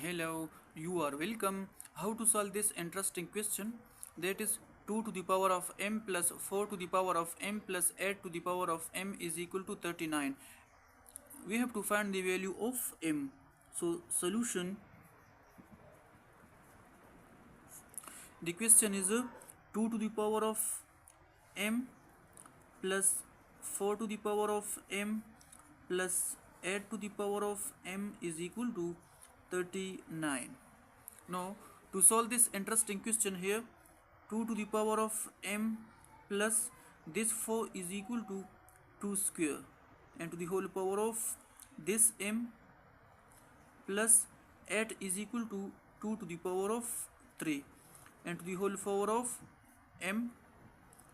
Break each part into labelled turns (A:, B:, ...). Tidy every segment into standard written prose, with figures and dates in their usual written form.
A: Hello, you are welcome. How to solve this interesting question? That is 2 to the power of m plus 4 to the power of m plus 8 to the power of m is equal to 39. We have to find the value of m. So solution, the question is 2 to the power of m plus 4 to the power of m plus 8 to the power of m is equal to 39. Now, to solve this interesting question here, 2 to the power of m plus this 4 is equal to 2 square, and to the whole power of this m plus 8 is equal to 2 to the power of 3, and to the whole power of m,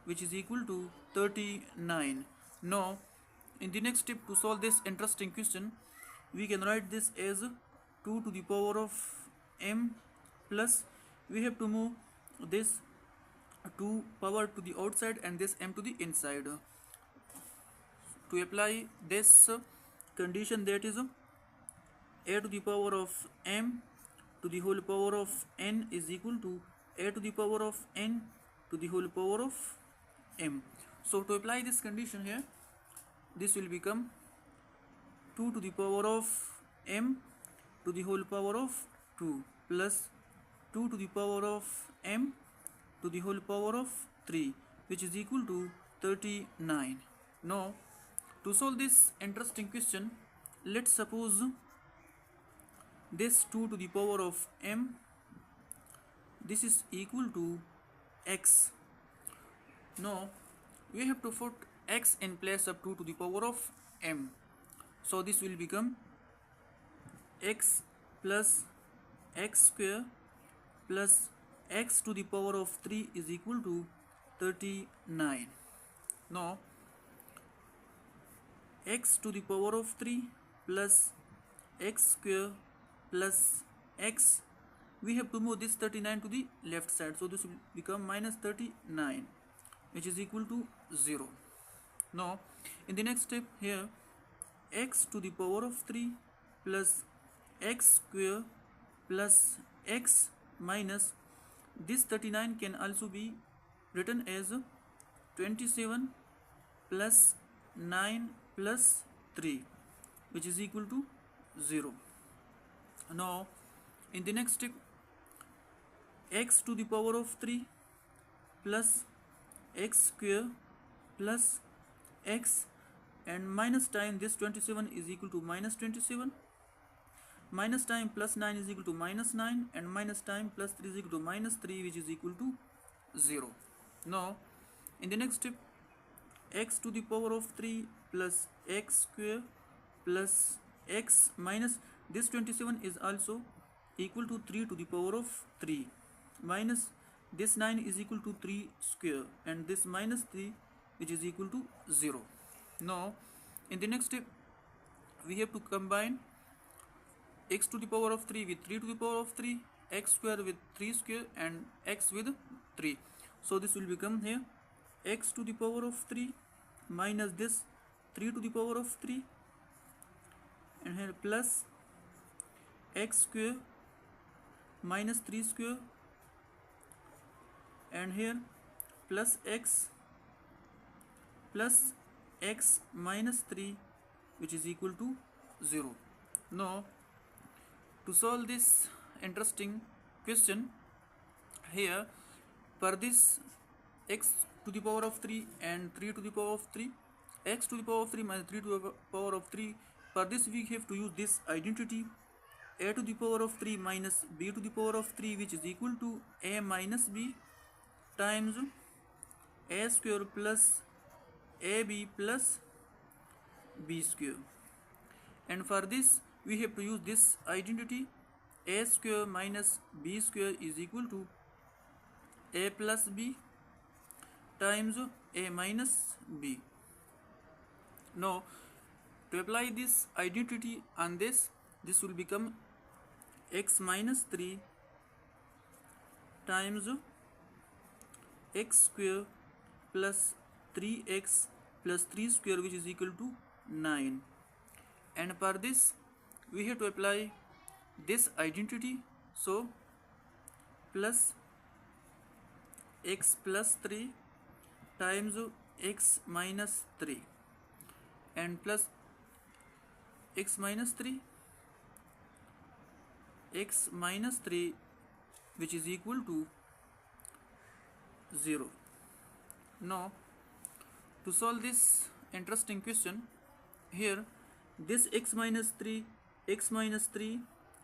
A: which is equal to 39. Now, in the next step, to solve this interesting question, we can write this as 2 to the power of m plus, we have to move this 2 power to the outside and this m to the inside. To apply this condition, that is a to the power of m to the whole power of n is equal to a to the power of n to the whole power of m. So to apply this condition here, this will become 2 to the power of m to the whole power of 2 plus 2 to the power of m to the whole power of 3, which is equal to 39. Now, to solve this interesting question, let's suppose this 2 to the power of m, this is equal to x. Now, we have to put x in place of 2 to the power of m. So this will become x plus x square plus x to the power of 3 is equal to 39. Now, x to the power of 3 plus x square plus x, we have to move this 39 to the left side, so this will become minus 39, which is equal to 0. Now, in the next step here, x to the power of 3 plus x square plus x minus this 39 can also be written as 27 plus 9 plus 3, which is equal to 0. Now, in the next step, x to the power of 3 plus x square plus x, and minus time this 27 is equal to minus 27, minus time plus 9 is equal to minus 9, and minus time plus 3 is equal to minus 3, which is equal to 0. Now, in the next step, x to the power of 3 plus x square plus x minus this 27 is also equal to 3 to the power of 3 minus this 9 is equal to 3 square, and this minus 3, which is equal to 0. Now, in the next step, we have to combine x to the power of 3 with 3 to the power of 3, x square with 3 square, and x with 3. So this will become here x to the power of 3 minus this 3 to the power of 3, and here plus x square minus 3 square, and here plus x minus 3, which is equal to 0. Now, to solve this interesting question here, for this x to the power of 3 and 3 to the power of 3, x to the power of 3 minus 3 to the power of 3, for this we have to use this identity a to the power of 3 minus b to the power of 3, which is equal to a minus b times a square plus ab plus b square. And for this we have to use this identity a square minus b square is equal to a plus b times a minus b. Now, to apply this identity on this will become x minus 3 times x square plus 3x plus 3 square, which is equal to 9. And for this we have to apply this identity, so plus x plus 3 times x minus 3 and plus x minus 3 which is equal to 0. Now to solve this interesting question, here this x minus 3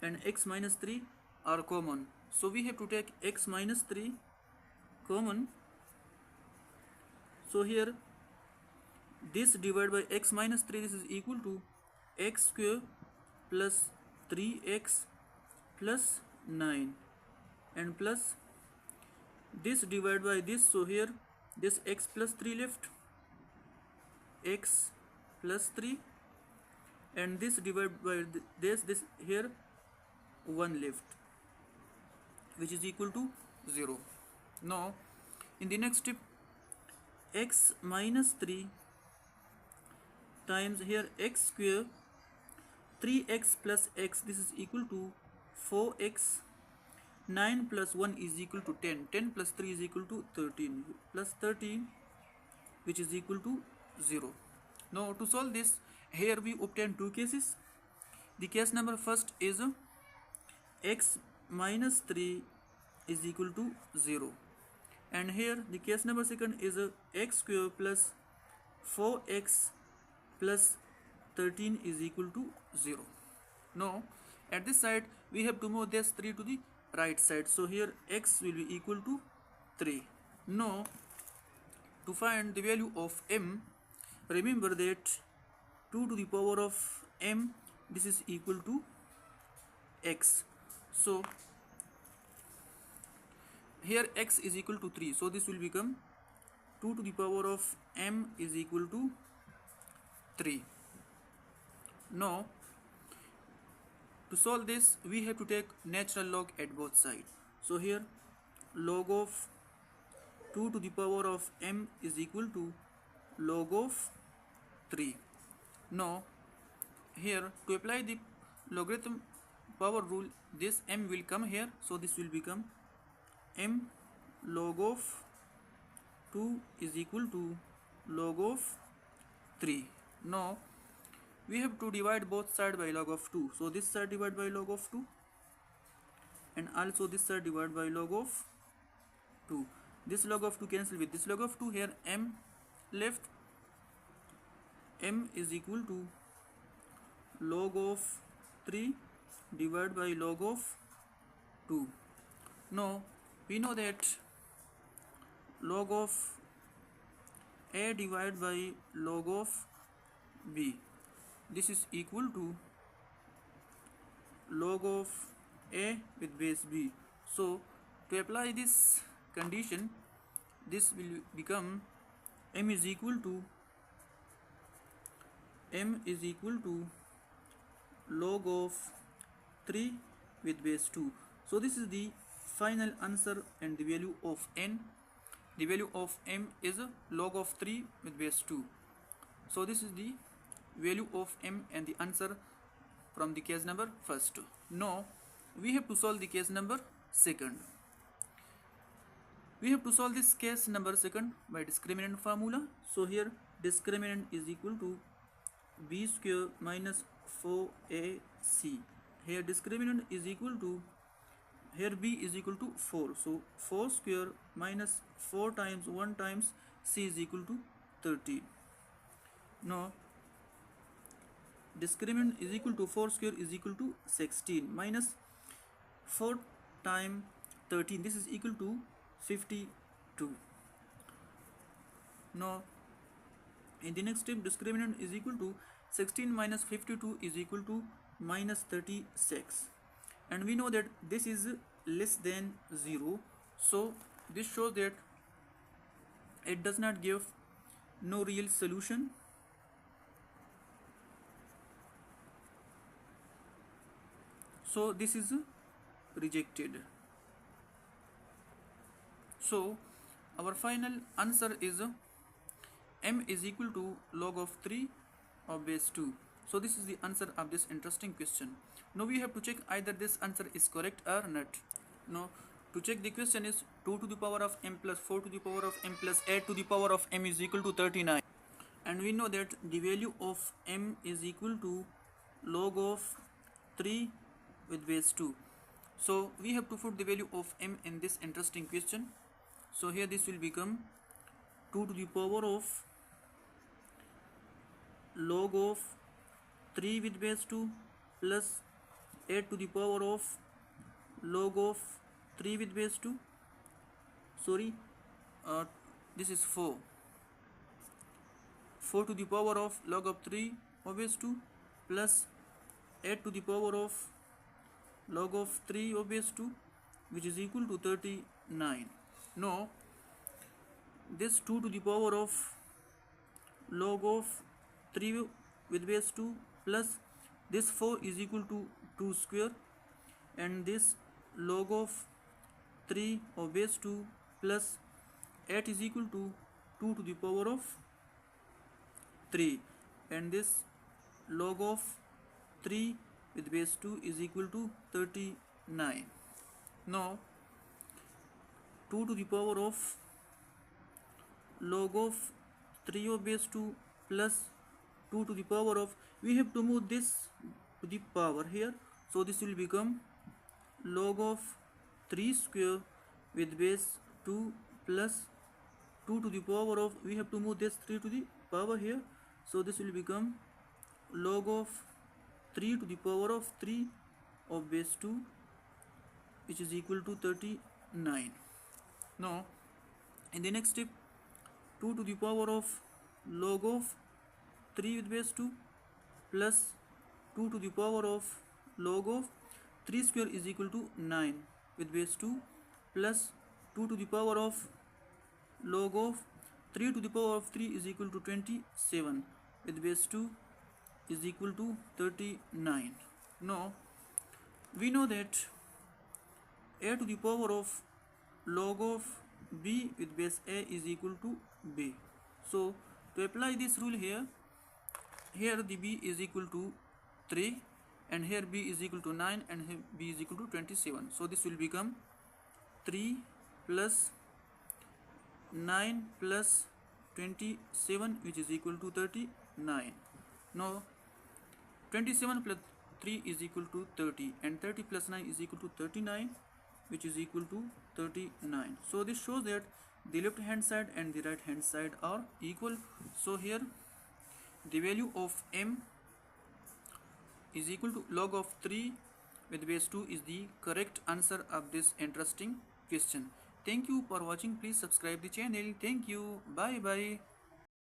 A: and x minus 3 are common, so we have to take x minus 3 common. So here this divided by x minus 3, this is equal to x square plus 3x plus 9 and plus this divided by this, so here this x plus 3 left, x plus 3, and this divided by this here 1 left, which is equal to 0. Now in the next step, x minus 3 times here x square 3x plus x, this is equal to 4x, 9 plus 1 is equal to 10, 10 plus 3 is equal to 13, plus 13 which is equal to 0. Now to solve this, here we obtain two cases. The case number first is x minus 3 is equal to 0, and here the case number second is x square plus 4x plus 13 is equal to 0. Now at this side we have to move this 3 to the right side, so here x will be equal to 3. Now to find the value of m, remember that 2 to the power of m, this is equal to x, so here x is equal to 3, so this will become 2 to the power of m is equal to 3. Now to solve this, we have to take natural log at both sides, so here log of 2 to the power of m is equal to log of 3. Now here to apply the logarithm power rule, this m will come here, so this will become m log of 2 is equal to log of 3. Now we have to divide both sides by log of 2, so this side divided by log of 2 and also this side divided by log of 2. This log of 2 cancel with this log of 2, here m left, m is equal to log of 3 divided by log of 2. Now we know that log of a divided by log of b, this is equal to log of a with base b. So to apply this condition, this will become m is equal to log of 3 with base 2. So this is the final answer, and the value of n, the value of m is log of 3 with base 2. So this is the value of m and the answer from the case number first. Now we have to solve the case number second. We have to solve this case number second by discriminant formula. So here discriminant is equal to b square minus 4ac. Here discriminant is equal to, here b is equal to 4, so 4 square minus 4 times 1 times c is equal to 13. Now discriminant is equal to 4 square is equal to 16 minus 4 times 13, this is equal to 52. Now in the next step, discriminant is equal to 16 minus 52 is equal to minus 36, and we know that this is less than 0, so this shows that it does not give no real solution. So this is rejected. So our final answer is m is equal to log of 3 of base 2. So this is the answer of this interesting question. Now we have to check either this answer is correct or not. Now to check the question is 2 to the power of m plus 4 to the power of m plus 8 to the power of m is equal to 39. And we know that the value of m is equal to log of 3 with base 2. So we have to put the value of m in this interesting question. So here this will become 2 to the power of log of 3 with base 2 plus 8 to the power of log of 3 with base 2. Sorry, this is 4 to the power of log of 3 of base 2 plus 8 to the power of log of 3 of base 2, which is equal to 39. Now this 2 to the power of log of 3 with base 2 plus this 4 is equal to 2 square, and this log of 3 of base 2 plus 8 is equal to 2 to the power of 3, and this log of 3 with base 2 is equal to 39. Now 2 to the power of log of 3 of base 2 plus 2 to the power of, we have to move this to the power here, so this will become log of 3 square with base 2 plus 2 to the power of, we have to move this 3 to the power here, so this will become log of 3 to the power of 3 of base 2, which is equal to 39. Now in the next step, 2 to the power of log of 3 with base 2 plus 2 to the power of log of 3 square is equal to 9 with base 2 plus 2 to the power of log of 3 to the power of 3 is equal to 27 with base 2 is equal to 39. Now we know that a to the power of log of b with base a is equal to b. So to apply this rule here the b is equal to 3 and here b is equal to 9 and here b is equal to 27. So this will become 3 plus 9 plus 27, which is equal to 39. Now 27 plus 3 is equal to 30 and 30 plus 9 is equal to 39, which is equal to 39. So this shows that the left hand side and the right hand side are equal. So here the value of m is equal to log of 3 with base 2 is the correct answer of this interesting question. Thank you for watching. Please subscribe the channel. Thank you. Bye bye.